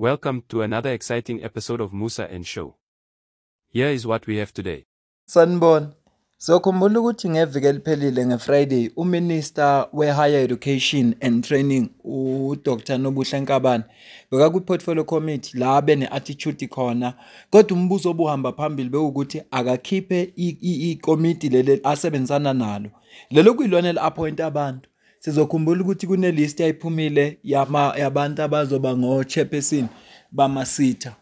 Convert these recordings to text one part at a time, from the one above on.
Welcome to another exciting episode of Musa and Show. Here is what we have today. Sanibona. Sokhumbula ukuthi ngeviki eliphelile ngeFriday uMinister we-Higher Education and Training uDr Nobuhle Nkabane beka ku-Portfolio Committee la bene-attitude khona kodwa umbuzo obuhamba phambili bewukuthi akakhiphe ikomiti leli asebenzana nalo. Lelo kuyilona eli-appoint abantu. Sizokhumbula ukuthi kune-list ayiphumile yabantu abazoba ngo-chairperson bamasitha.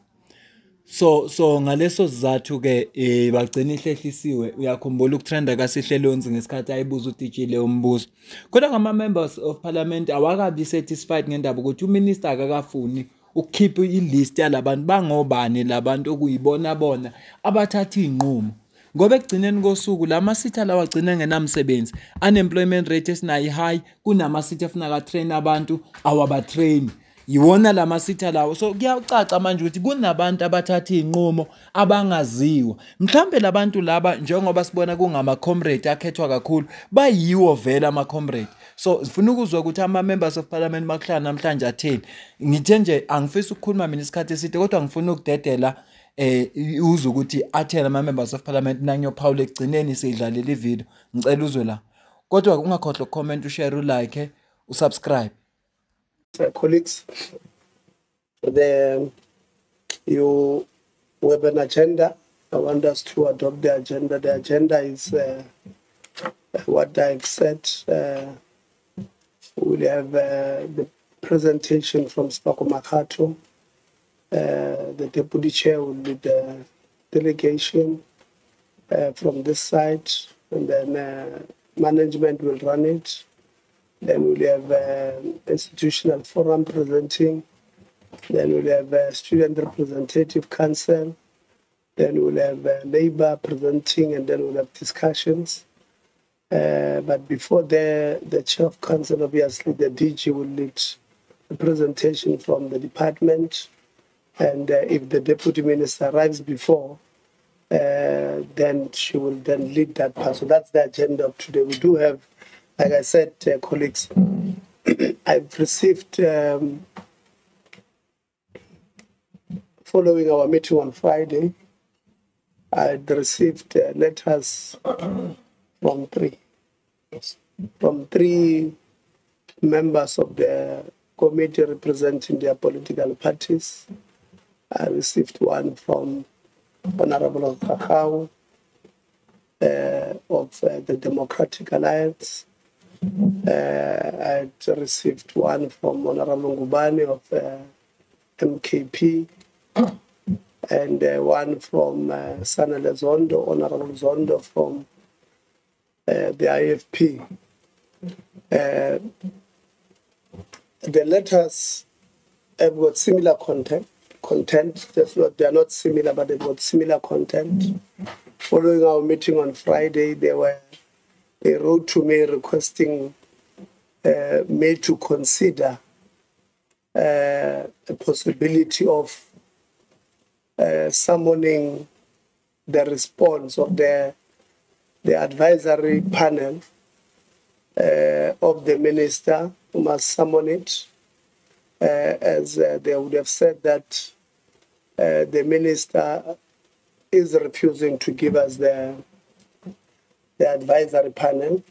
So ngaleso sizathu ke bagcina ihlehlisiwe uyakhumbula ukutrenda kaSihle Lonzi ngesikhathi ayibuza uDijile umbuzo kodwa ngama members of parliament awakabi satisfied ngendaba ukuthi uminister akakafuni ukukhipha ilist yalabantu bangobani labantu okuyibona bona abathatha inqumo ngoba ekugcineni kosuku lamasitha lawa agcina ngenamsebenzi unemployment rate esinayi high kunamasitha efuna ka train abantu awabatrain yiwona lamasitha lawo so kuyacaca manje ukuthi kunabantu abathatha inqumo abangaziwa mhlambe labantu laba njengoba sibona kungama comrade akhethwa kakhulu bayiwo vela ama comrade so sifuna ukuzwa ukuthi ama members of parliament bakuhlala namhlanje atheni ngithe nje angifisa ukukhuluma mina isikhathi eside kodwa ngifuna ukudedela uze ukuthi athena ama members of parliament nanyo Paul ekugcineni seyidlalela ivideo ngicela uzwe la kodwa ungakhohlwa ucomment ushare ulike usubscribe. Colleagues, you have an agenda. I want us to adopt the agenda. The agenda is what I've said. We'll have the presentation from Spako Makato. The deputy chair will lead the delegation from this side, and then management will run it. Then we'll have institutional forum presenting. Then we'll have student representative council. Then we'll have labor presenting, and then we'll have discussions. But before the chair of council, obviously the DG will lead the presentation from the department. And if the deputy minister arrives before, then she will then lead that part. So that's the agenda of today. We do have, like I said, colleagues, I've received, following our meeting on Friday, I'd received letters from three members of the committee representing their political parties. I received one from Honorable Kakao of the Democratic Alliance. I received one from Honorable Ngubane of MKP, and one from Sanele Zondo, Honorable Zondo from the IFP. The letters have got similar content. They are not similar, but they've got similar content. Following our meeting on Friday, they wrote to me requesting me to consider a possibility of summoning the response of the advisory panel of the minister who must summon it, as they would have said that the minister is refusing to give us the advisory panel.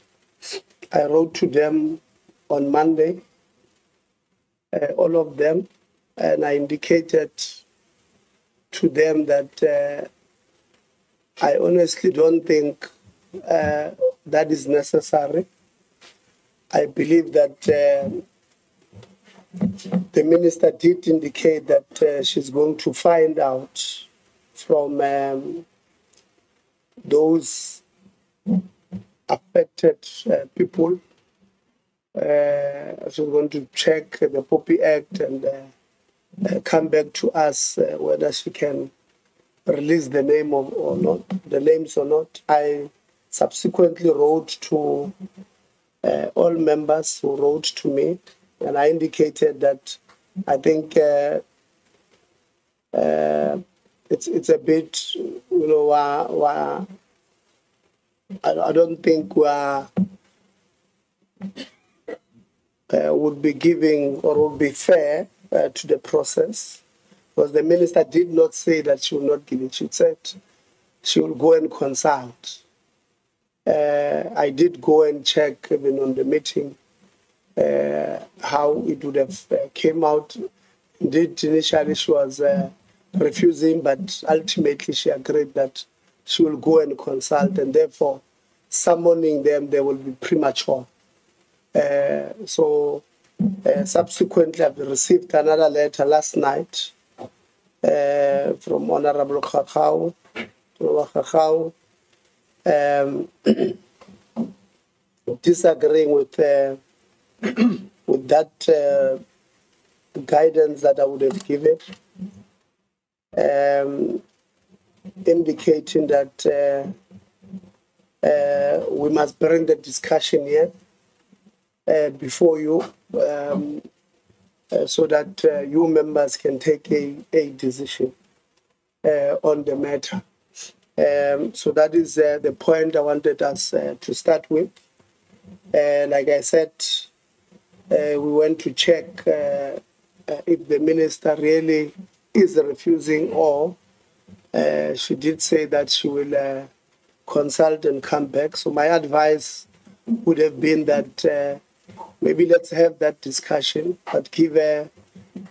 I wrote to them on Monday, all of them, and I indicated to them that I honestly don't think that is necessary. I believe that the minister did indicate that she's going to find out from those affected people. She's going to check the POPI Act and come back to us whether she can release the name or not, the names or not. I subsequently wrote to all members who wrote to me, and I indicated that I think it's a bit, I don't think we would be giving or would be fair to the process. Because the minister did not say that she will not give it. She said she will go and consult. I did go and check even on the meeting how it would have came out. Indeed, initially she was refusing, but ultimately she agreed that she will go and consult, and therefore summoning them, they will be premature. Subsequently, I've received another letter last night from Honorable Khakau, disagreeing with that guidance that I would have given, indicating that we must bring the discussion here before you, so that you members can take a decision on the matter. So that is the point I wanted us to start with. Like I said, we went to check if the minister really is refusing, or she did say that she will consult and come back. So my advice would have been that maybe let's have that discussion, but give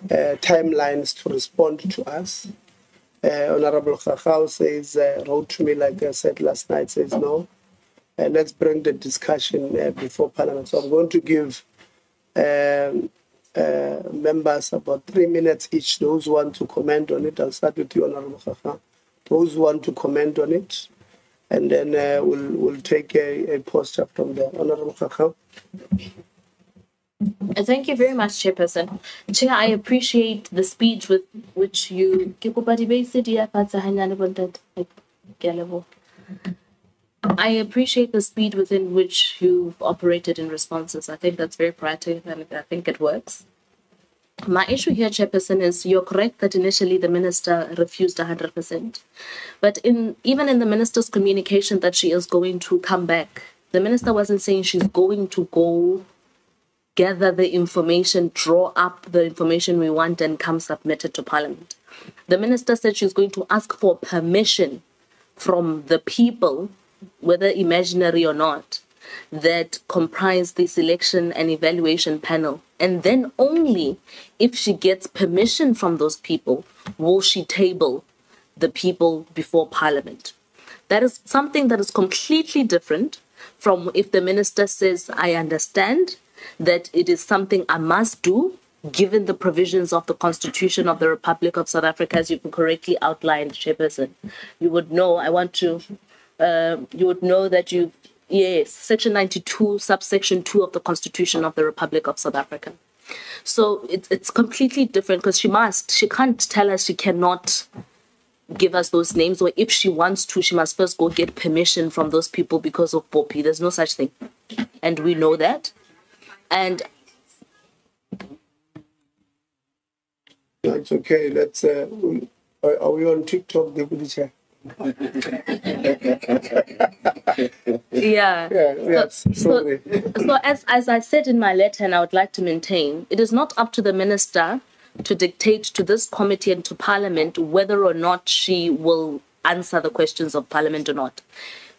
timelines to respond to us. Honorable Khakau says, wrote to me, like I said last night, says no. Let's bring the discussion before Parliament. So I'm going to give members about 3 minutes each. Those who want to comment on it, I'll start with you, Honorable Khakau. Those who want to comment on it, and then we'll take a posture from there. Honorable Khakau. Thank you very much, Chairperson. Chair, I appreciate the speed with which you... I appreciate the speed within which you've operated in responses. I think that's very proactive, and I think it works. My issue here, Chairperson, is you're correct that initially the minister refused 100%. But even in the minister's communication that she is going to come back, the minister wasn't saying she's going to go gather the information, draw up the information we want, and come submit it to Parliament. The minister said she's going to ask for permission from the people, whether imaginary or not, that comprise the selection and evaluation panel. And then only if she gets permission from those people will she table the people before Parliament. That is something that is completely different from if the minister says, I understand that it is something I must do, given the provisions of the Constitution of the Republic of South Africa, as you correctly outlined, Chairperson. You would know, you would know that yes, Section 92, subsection 2 of the Constitution of the Republic of South Africa. So it's completely different, because she can't tell us she cannot give us those names, or if she wants to, she must first go get permission from those people because of POPI. There's no such thing. And we know that. And it's okay. Let's. Are we on TikTok, Deputy Chair? Yes. So as I said in my letter, and I would like to maintain, it is not up to the minister to dictate to this committee and to Parliament whether or not she will answer the questions of Parliament or not.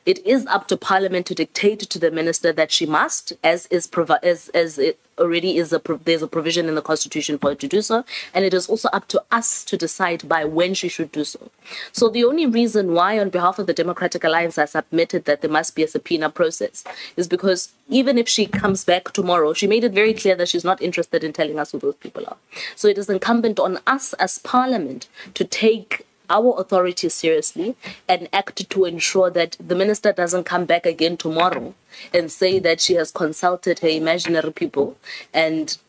It is up to Parliament to dictate to the minister that she must, as it already is there's a provision in the Constitution for her to do so, and it is also up to us to decide by when she should do so. So the only reason why, on behalf of the Democratic Alliance, I submitted that there must be a subpoena process is because even if she comes back tomorrow, she made it very clear that she's not interested in telling us who those people are. So it is incumbent on us as Parliament to take our authority seriously and act to ensure that the minister doesn't come back again tomorrow and say that she has consulted her imaginary people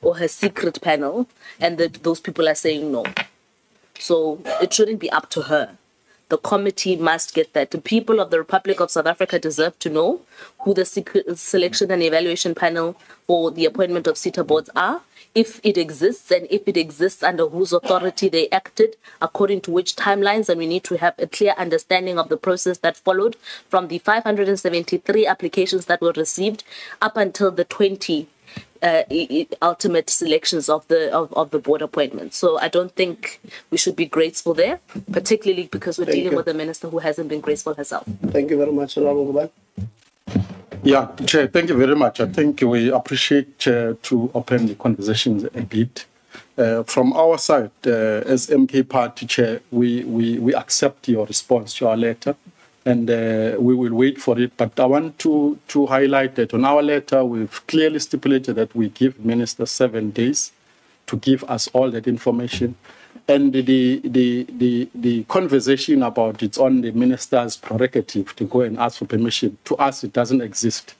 or her secret panel, and that those people are saying no. So it shouldn't be up to her. The committee must get that. The people of the Republic of South Africa deserve to know who the selection and evaluation panel for the appointment of SETA boards are, if it exists, and if it exists, under whose authority they acted, according to which timelines, and we need to have a clear understanding of the process that followed from the 573 applications that were received up until the 20 ultimate selections of the board appointments. So I don't think we should be graceful there, particularly because we're dealing with a minister who hasn't been graceful herself. Thank you very much, Honorable Ngubane. Yeah, Chair, thank you very much. I think we appreciate, Chair, to open the conversations a bit. From our side, as MK Party Chair, we accept your response to our letter, and we will wait for it. But I want to highlight that on our letter, we've clearly stipulated that we give Minister 7 days to give us all that information. And the conversation about it's on the minister's prerogative to go and ask for permission, to us, it doesn't exist.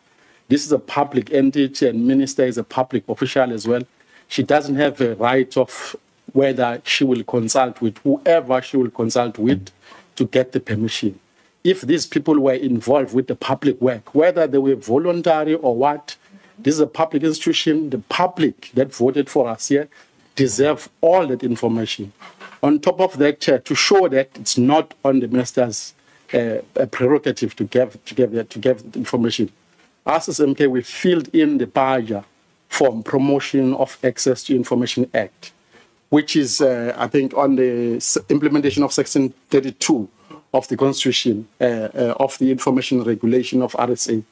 This is a public entity, and minister is a public official as well. She doesn't have a right of whether she will consult with whoever she will consult with to get the permission. If these people were involved with the public work, whether they were voluntary or what, this is a public institution. The public that voted for us here deserve all that information. On top of that, Chair, to show that it's not on the minister's prerogative to give that information. Us as MK, we filled in the BAJA form, Promotion of Access to Information Act, which is, I think, on the implementation of Section 32 of the Constitution of the Information Regulation of RSA,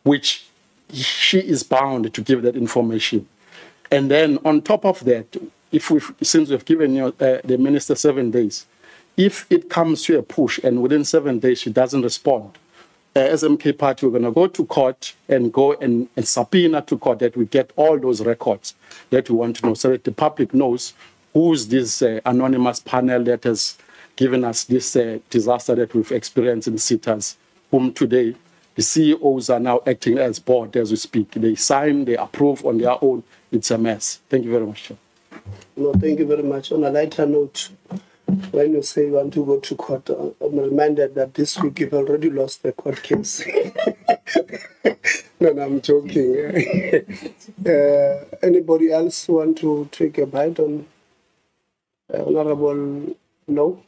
which she is bound to give that information. And then on top of that, since we've given the minister 7 days, if it comes to a push and within 7 days she doesn't respond, as MK Party, we're going to go to court and go and subpoena to court that we get all those records that we want to know, so that the public knows who's this anonymous panel that has given us this disaster that we've experienced in SETAs, whom today the CEOs are now acting as board as we speak. They sign, they approve on their own. It's a mess. Thank you very much, Chair. No, thank you very much. On a lighter note, when you say you want to go to court, I'm reminded that this week you've already lost the court case. No, I'm joking. Anybody else want to take a bite on Honorable No?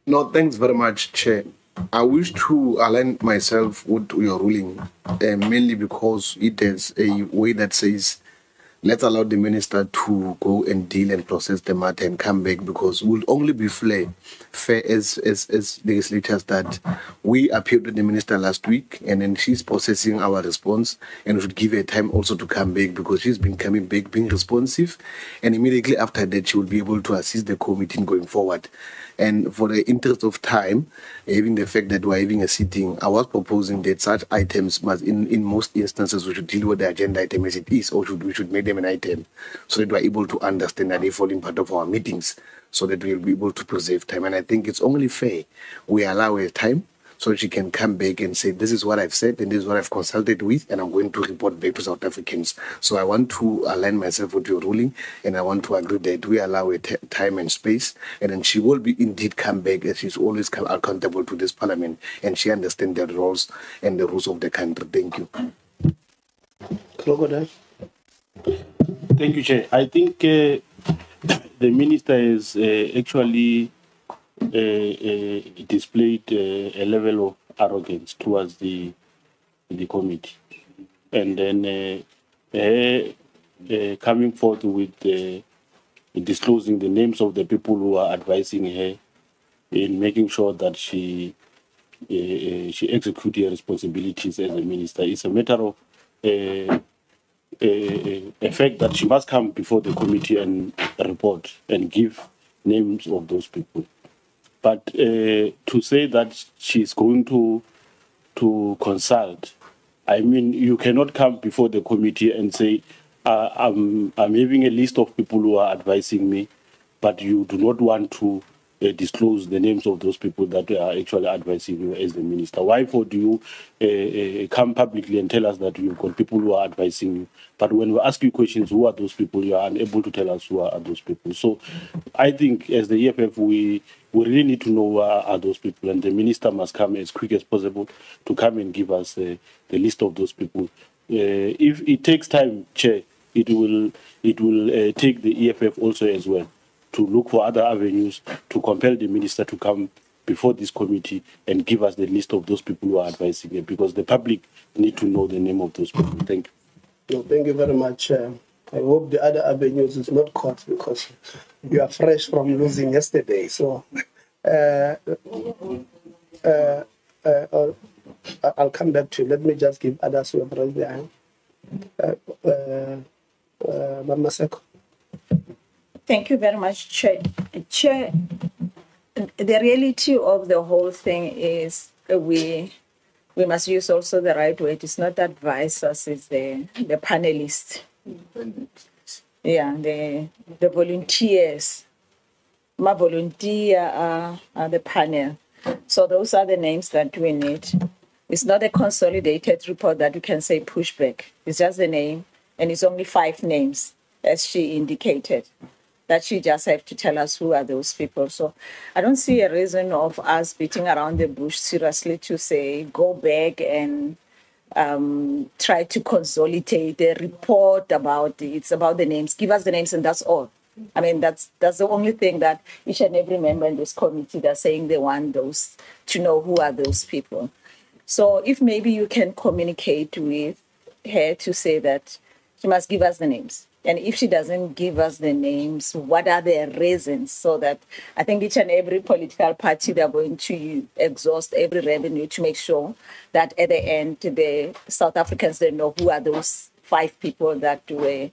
No, thanks very much, Chair. I wish to align myself with your ruling, mainly because it is a way that says, let's allow the minister to go and deal and process the matter and come back, because we'll only be fair as legislators that we appeared to the minister last week and then she's processing our response, and we should give her time also to come back, because she's been coming back, being responsive, and immediately after that she will be able to assist the committee in going forward. And for the interest of time, having the fact that we're having a sitting, I was proposing that such items must, in most instances, we should deal with the agenda item as it is, or we should make them an item, so that we're able to understand that they fall in part of our meetings, so that we'll be able to preserve time. And I think it's only fair we allow her time, so she can come back and say, this is what I've said and this is what I've consulted with, and I'm going to report back to South Africans. So I want to align myself with your ruling, and I want to agree that we allow her time and space, and then she will be indeed come back, as she's always come accountable to this parliament, and she understands the roles and the rules of the country. Thank you. Crocodile. Thank you, Chair. I think the minister has actually displayed a level of arrogance towards the committee, and then coming forth with disclosing the names of the people who are advising her in making sure that she executes her responsibilities as a minister. It's a matter of a fact that she must come before the committee and report and give names of those people. But to say that she's going to consult, I mean, you cannot come before the committee and say, I'm having a list of people who are advising me, but you do not want to disclose the names of those people that are actually advising you as the minister. Why do you come publicly and tell us that you've got people who are advising you, but when we ask you questions, who are those people, you are unable to tell us who are those people? So I think as the EFF, we really need to know who are those people, and the minister must come as quick as possible to come and give us the list of those people. If it takes time, Chair, it will take the EFF also as well to look for other avenues to compel the minister to come before this committee and give us the list of those people who are advising him, because the public need to know the name of those people. Thank you. No, thank you very much, I hope the other avenues is not caught because you are fresh from losing yesterday. So I'll come back to you. Let me just give others who have raised their hand. Mama Seko. Thank you very much, Chair. Chair, the reality of the whole thing is we must use also the right word. It's not advisors, it's the panelists. Yeah, the volunteers. My volunteer are the panel. So those are the names that we need. It's not a consolidated report that you can say pushback. It's just the name, and it's only 5 names, as she indicated, that she just have to tell us who are those people. So I don't see a reason of us beating around the bush seriously to say, go back and try to consolidate the report it's about the names. Give us the names and that's all. I mean, that's the only thing that each and every member in this committee that's saying they want those to know who are those people. So if maybe you can communicate with her to say that she must give us the names. And if she doesn't give us the names, what are the reasons? So that I think each and every political party, they're going to exhaust every revenue to make sure that at the end, the South Africans, they know who are those 5 people that were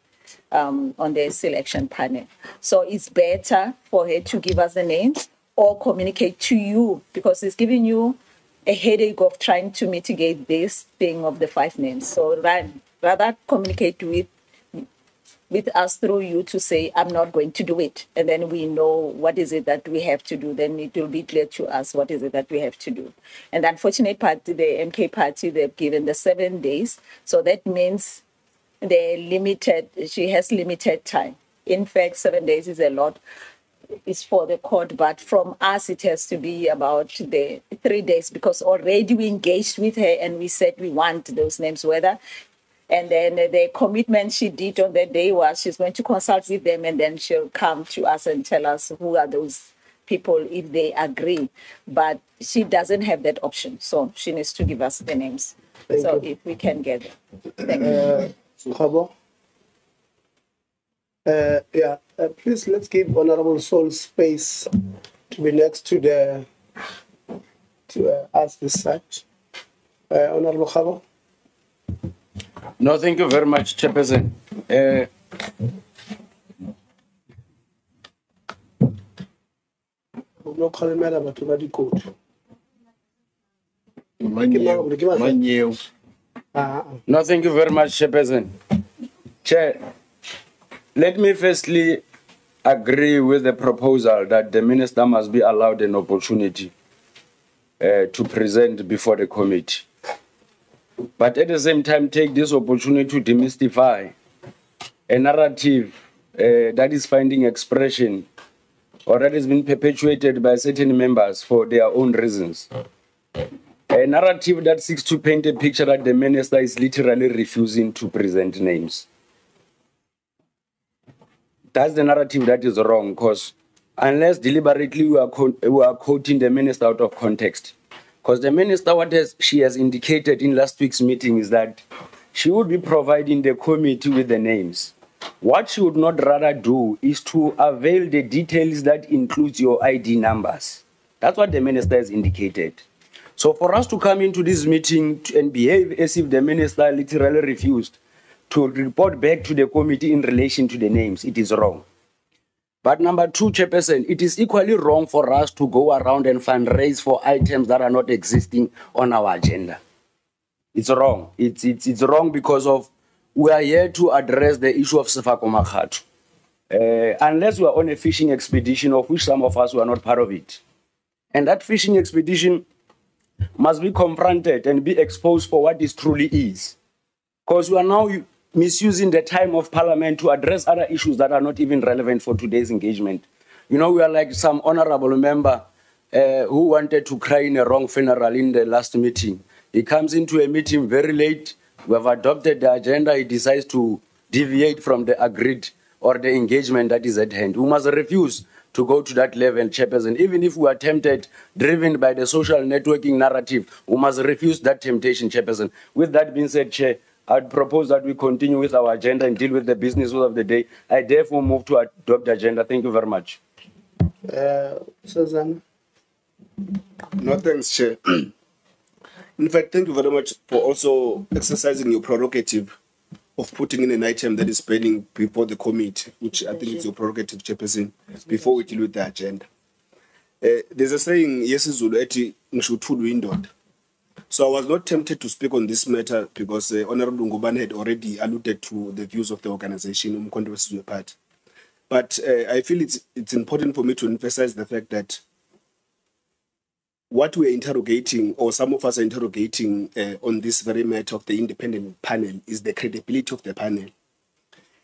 on the selection panel. So it's better for her to give us the names or communicate to you, because it's giving you a headache of trying to mitigate this thing of the 5 names. So rather communicate with us through you to say, I'm not going to do it. And then we know what is it that we have to do. Then it will be clear to us what is it that we have to do. And the unfortunate part, the MK party, they've given the 7 days. So that means she has limited time. In fact, 7 days is a lot. It's for the court, but from us, it has to be about the 3 days, because already we engaged with her and we said we want those names, and then the commitment she did on that day was she's going to consult with them and then she'll come to us and tell us who are those people if they agree. But she doesn't have that option, so she needs to give us the names. Thank you. If we can get it. Thank you. Khabo. Please let's give Honorable Soul space to be next to us this side. Honorable Khabo. No, thank you very much, Chairperson. No calimera, but to the court. No, thank you very much, Chairperson. Chair, let me firstly agree with the proposal that the minister must be allowed an opportunity to present before the committee. But at the same time, take this opportunity to demystify a narrative that is finding expression or that has been perpetuated by certain members for their own reasons. A narrative that seeks to paint a picture that the minister is literally refusing to present names. That's the narrative that is wrong, because unless deliberately we are quoting the minister out of context. Because the minister, she has indicated in last week's meeting is that she would be providing the committee with the names. What she would not rather do is to avail the details that includes your ID numbers. That's what the minister has indicated. So for us to come into this meeting and behave as if the minister literally refused to report back to the committee in relation to the names, it is wrong. But number 2, Chairperson, it is equally wrong for us to go around and fundraise for items that are not existing on our agenda. It's wrong. It's wrong because we are here to address the issue of Sefako Makgatho. Unless we are on a fishing expedition, of which some of us were not part of it. And that fishing expedition must be confronted and be exposed for what it truly is. Because we are now misusing the time of Parliament to address other issues that are not even relevant for today's engagement. You know, we are like some honorable member who wanted to cry in a wrong funeral in the last meeting. He comes into a meeting very late. We have adopted the agenda. He decides to deviate from the agreed or the engagement that is at hand. We must refuse to go to that level, Chairperson. Even if we are tempted, driven by the social networking narrative, we must refuse that temptation, Chairperson. With that being said, Chair, I'd propose that we continue with our agenda and deal with the business of the day. I therefore move to adopt the agenda. Thank you very much. Susan. No, thanks, Chair. In fact, thank you very much for also exercising your prerogative of putting in an item that is pending before the committee, which I think is your prerogative, Chairperson, before we deal with the agenda. There's a saying, yes, Zulu, eti ngishutulu indoda. So I was not tempted to speak on this matter because Honorable Ngubane had already alluded to the views of the organization, part. But I feel it's important for me to emphasize the fact that what we're interrogating, or some of us are interrogating on this very matter of the independent panel, is the credibility of the panel.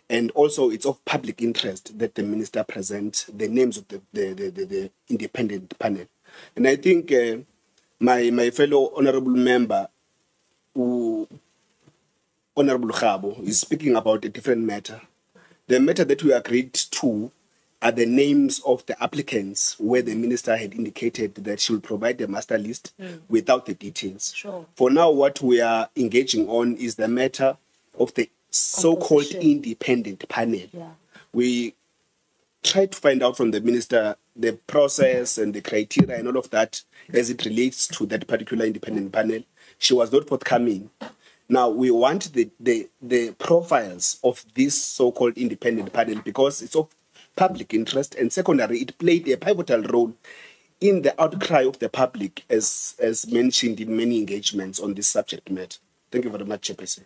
And also it's of public interest that the minister present the names of the independent panel. And I think my fellow honorable member, Honorable Khabo, is speaking about a different matter. The matter that we agreed to are the names of the applicants where the minister had indicated that she will provide the master list without the details. Sure. For now, what we are engaging on is the matter of the so-called independent panel. Yeah. We tried to find out from the minister the process and the criteria and all of that as it relates to that particular independent panel. She was not forthcoming. Now, we want the profiles of this so-called independent panel because it's of public interest, and secondary, it played a pivotal role in the outcry of the public, as mentioned in many engagements on this subject matter. Thank you very much, Chairperson.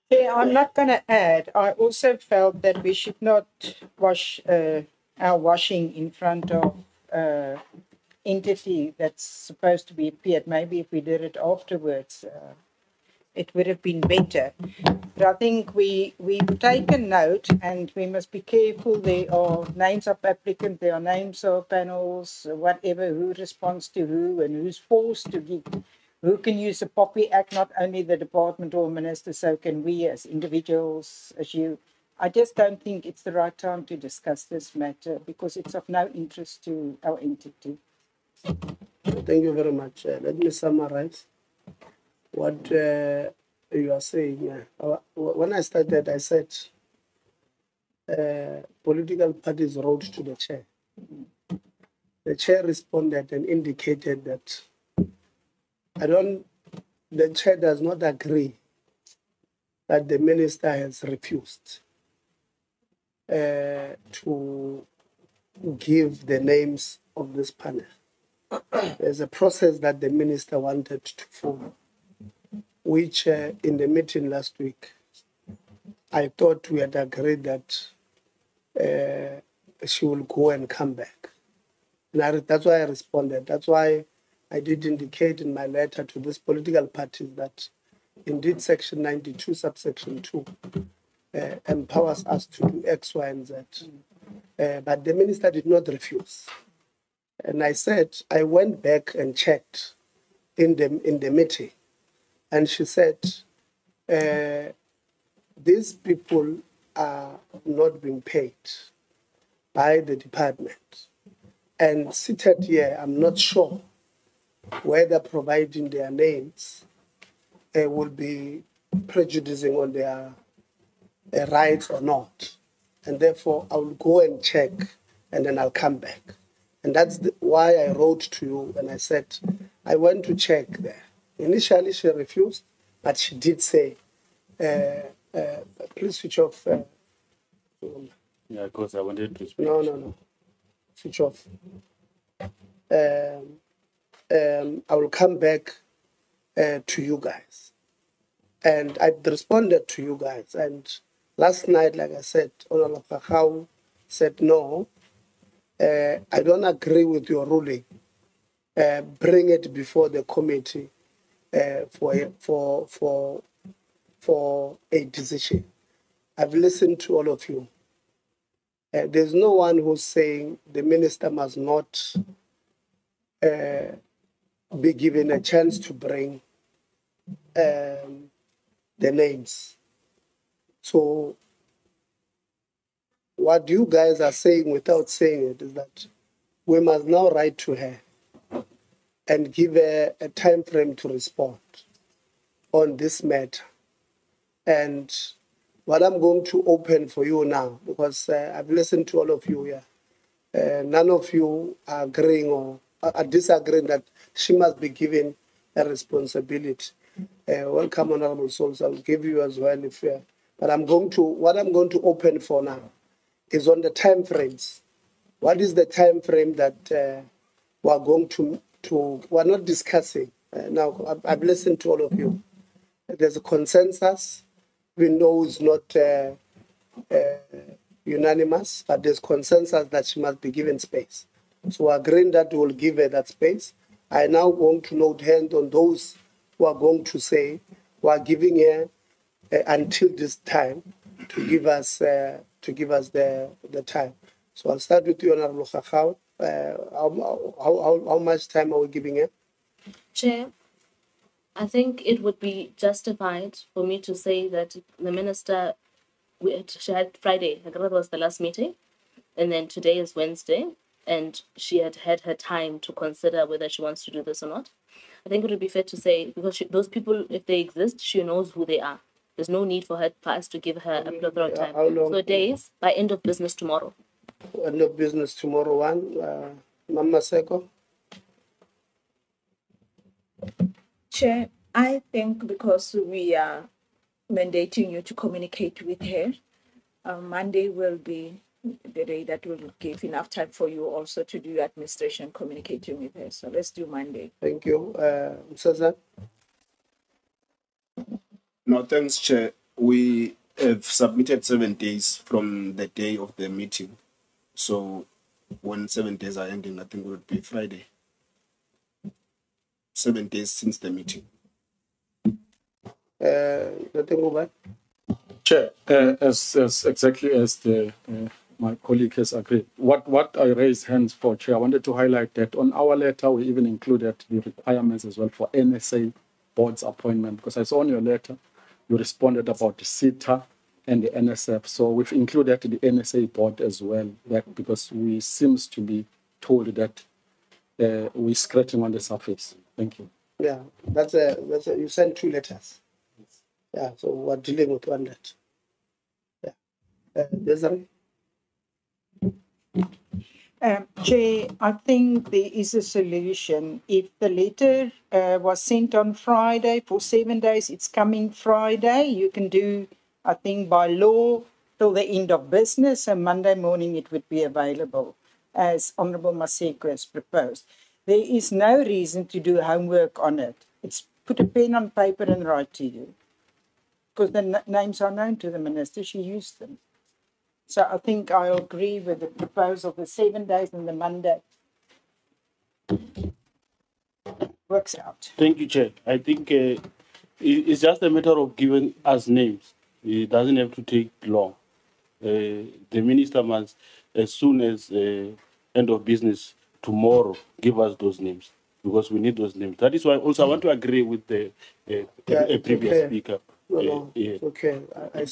Yeah, I'm not going to add. I also felt that we should not wash our washing in front of entity that's supposed to be appeared. Maybe if we did it afterwards, it would have been better. But I think we've taken note, and we must be careful. There are names of applicants, there are names of panels, whatever, who responds to who and who's forced to give. Who can use the POPI Act, not only the department or minister, so can we as individuals, as you. I just don't think it's the right time to discuss this matter because it's of no interest to our entity. Thank you very much. Let me summarize what you are saying. When I started, I said political parties wrote to the chair. The chair responded and indicated that the chair does not agree that the minister has refused to give the names of this panel. There's a process that the minister wanted to follow, which in the meeting last week, I thought we had agreed that she will go and come back. And that's why I responded. That's why I did indicate in my letter to this political party that indeed Section 92, subsection 2, empowers us to do X, Y, and Z. But the minister did not refuse. And I said, I went back and checked in the meeting. And she said, these people are not being paid by the department. And seated here, I'm not sure whether providing their names will be prejudicing on their rights or not. And therefore, I will go and check, and then I'll come back. And that's why I wrote to you and I said, I went to check there. Initially, she refused, but she did say, please switch off. Yeah, because I wanted to speak. No. Switch off. I will come back to you guys. And I responded to you guys. And last night, like I said, Honorable Fakau said, no, I don't agree with your ruling. Bring it before the committee for a decision. I've listened to all of you. There's no one who's saying the minister must not be given a chance to bring the names. So what you guys are saying without saying it is that we must now write to her and give a time frame to respond on this matter. And what I'm going to open for you now, because I've listened to all of you here, none of you are agreeing or are disagreeing that she must be given a responsibility. Welcome, Honorable Souls. I'll give you as well if but what I'm going to open for now is on the time frames. What is the time frame that we are going to we're not discussing now? I've listened to all of you. There's a consensus. We know it's not unanimous, but there's consensus that she must be given space. So we're agreeing that we will give her that space. I now want to note hand on those who are going to say we are giving her until this time to give us the time. So I'll start with you, Honorable Khakao. How much time are we giving her? Chair, I think it would be justified for me to say that the minister, she had Friday, I think that was the last meeting, and then today is Wednesday, and she had had her time to consider whether she wants to do this or not. I think it would be fair to say, because those people, if they exist, she knows who they are. There's no need for us to give her a plethora of time. So days, by end of business tomorrow. End of business tomorrow, Mama Seko. Chair, I think because we are mandating you to communicate with her, Monday will be the day that will give enough time for you also to do administration communicating with her. So let's do Monday. Thank you. Sazan? No, thanks, Chair. We have submitted 7 days from the day of the meeting. So when 7 days are ending, I think it would be Friday. 7 days since the meeting. Chair, as exactly as my colleague has agreed. What I raised hands for, Chair, I wanted to highlight that on our letter we even included the requirements as well for NSA board's appointment, because I saw on your letter you responded about the SITA and the NSF. So we've included the NSA board as well, that because we seems to be told that we're scratching on the surface. Thank you. Yeah, that's you sent 2 letters. Yeah, so we're dealing with one letter. Yeah. Desiree? Chair, I think there is a solution. If the letter was sent on Friday for 7 days, it's coming Friday. You can do, I think, by law till the end of business, and Monday morning it would be available, as Honourable Maseko has proposed. There is no reason to do homework on it. It's put a pen on paper and write to you. Because the names are known to the minister, she used them. So I think I agree with the proposal, the 7 days and the Monday. Works out. Thank you, Chair. I think it's just a matter of giving us names. It doesn't have to take long. The minister must, as soon as end of business tomorrow, give us those names, because we need those names. That is why also I want to agree with the previous speaker. Okay.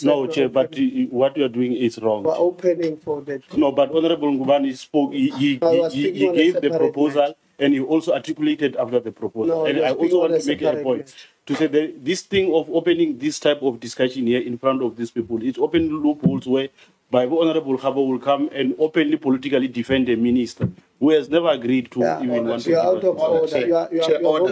No, Chair, but what you are doing is wrong. We're opening for that. No, but Honorable Ngubani spoke. He gave the proposal, and he also articulated after the proposal. No, and I also want to make a point to say that this thing of opening this type of discussion here in front of these people, it's open loopholes where by Honorable Khabo will come and openly politically defend the minister who has never agreed to even want to. You're out of order.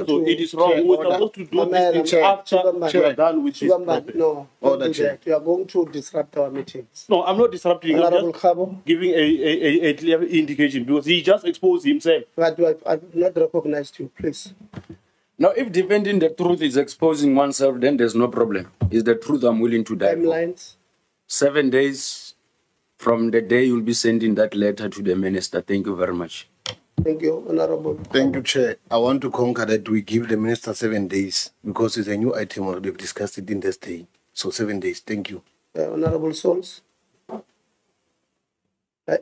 So it is wrong. We're supposed to do this thing after we're done with this process. No, don't do that. You are going to disrupt our meetings. No, I'm not disrupting. Honorable I'm just Khabo, giving a clear indication, because he just exposed himself. but I've not recognized you, please. Now, if defending the truth is exposing oneself, then there's no problem. It's the truth I'm willing to die for. Timelines? 7 days from the day you'll be sending that letter to the minister. Thank you very much. Thank you, Honorable. Thank you, Chair. I want to concur that we give the minister 7 days because it's a new item already. We've discussed it in this day. So 7 days. Thank you. Honorable Souls.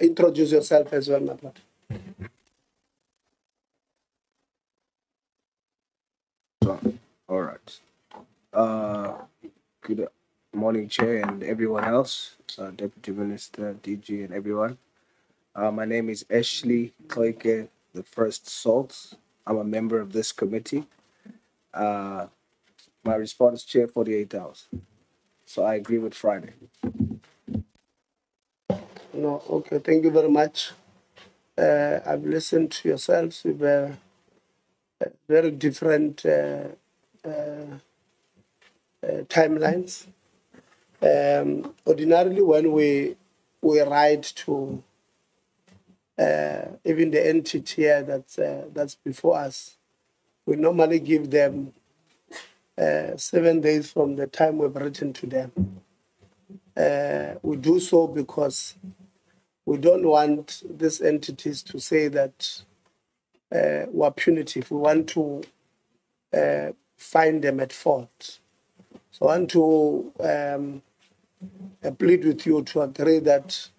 Introduce yourself as well, my brother. All right. Good morning, Chair, and everyone else, Deputy Minister, DG, and everyone. My name is Ashley Koike, the First Salt. I'm a member of this committee. My response, Chair, 48 hours. So I agree with Friday. No, okay, thank you very much. I've listened to yourselves with very different timelines. Ordinarily, when we write to even the entity here that's before us, we normally give them 7 days from the time we've written to them. We do so because we don't want these entities to say that we're punitive. We want to find them at fault. So I want to plead with you to agree that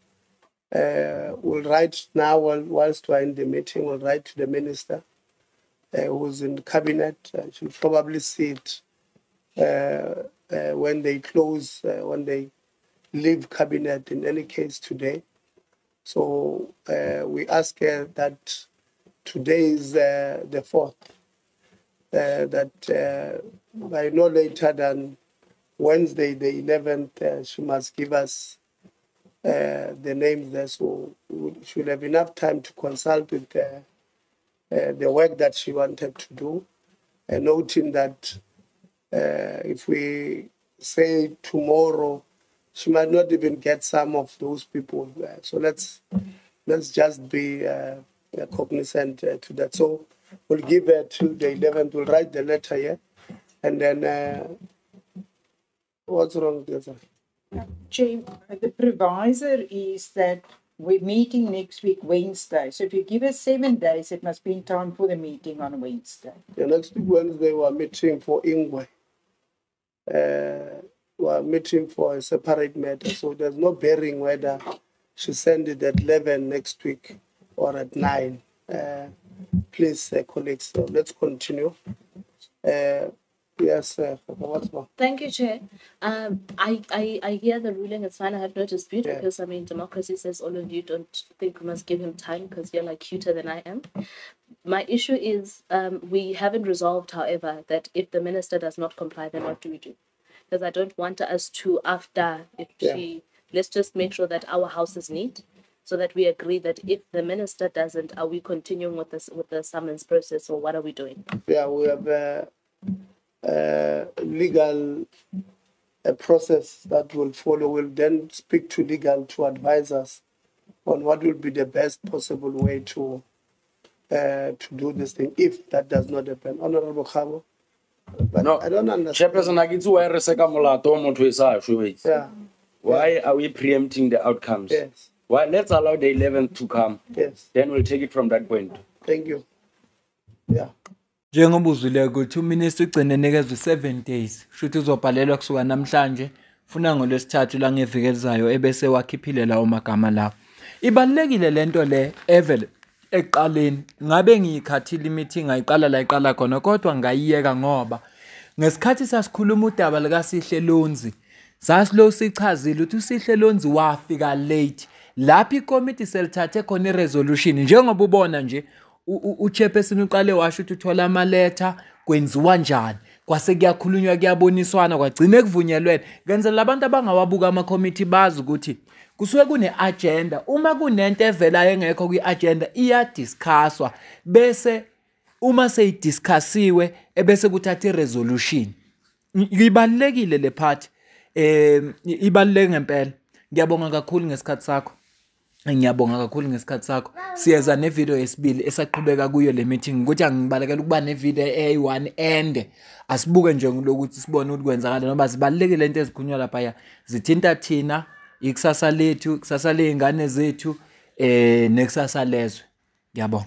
we'll write now whilst we're in the meeting, we'll write to the minister who's in the cabinet. She'll probably see it when they close, when they leave cabinet, in any case today. So we ask her that today is the 4th, that by no later than Wednesday, the 11th, she must give us the names there. So we should have enough time to consult with the work that she wanted to do, and noting that if we say tomorrow, she might not even get some of those people. So let's just be cognizant to that. So we'll give her till the 11th. We'll write the letter here, and then what's wrong with that? Chair, the provisor is that we're meeting next week, Wednesday. So if you give us 7 days, it must be in time for the meeting on Wednesday. The next week, Wednesday, we're meeting for Ingwe. We're meeting for a separate matter. So there's no bearing whether she send it at 11 next week or at 9. Please, colleagues, let's continue. Yes, what's more? Thank you, Chair. I hear the ruling. It's fine. I have no dispute because, I mean, democracy says all of you don't think we must give him time because you're like cuter than I am. My issue is we haven't resolved, however, that if the minister does not comply, then what do we do? Because I don't want us to, after, let's just make sure that our house is neat so that we agree that if the minister doesn't, are we continuing with the summons process or what are we doing? Yeah, we have legal process that will follow. We'll then speak to legal to advise us on what will be the best possible way to do this thing if that does not happen. Honorable Khabo, but no, I don't understand. Why are we preempting the outcomes? Yes. Why? Let's allow the 11th to come. Yes. Then we'll take it from that point. Thank you. Yeah. Njengoba uzwile ukuthi uminister ugcine nikezwe 7 days futhi uzobhalelwa kusuka namhlanje funa ngolwesithathu la ngeviki elizayo ebese wakhiphile lawo magama lawo. Ibalekile lento le evele eqaleni ngabe ngiyikhathile imeeting ayiqala la iqala khona kodwa ngayiyeka ngoba ngesikhathi sasikhuluma udaba lika Sihle Lonzi sasilo sichazile ukuthi uSihle Lonzi wafika late lapha ikomiti selithathe khona iresolution njengoba ubona nje uchairperson uqale washo ukuthi uthola ama letter kwenziwa njani kwase kuyakhulunywa kuyaboniswana kwagcine kuvunyelwene ngenzela labantu abangawabuka ama committee bazi ukuthi kusuke kune agenda uma kunento evela engekho kwi agenda iyadiscusswa bese uma seyidiscussiwe ebese kuthatha iresolution. Ibalekile le part ibaleke ngempela. Ngiyabonga kakhulu ngesikhathi sakho. Ngiyabonga kakhulu ngesikhathi sakho. Siyeza ne video yesibili esaqhubeka kuyo le meeting ukuthi angibalekela ukuba ne video A1 ende. Asibuke nje ngokuthi sibone ukuthi kwenzakala ngoba zibalekile into ezikhulunywa lapha ya zithinta thina ikusasa lethu, ikusasa lezingane zethu nekusasa lezwe. Ngiyabonga.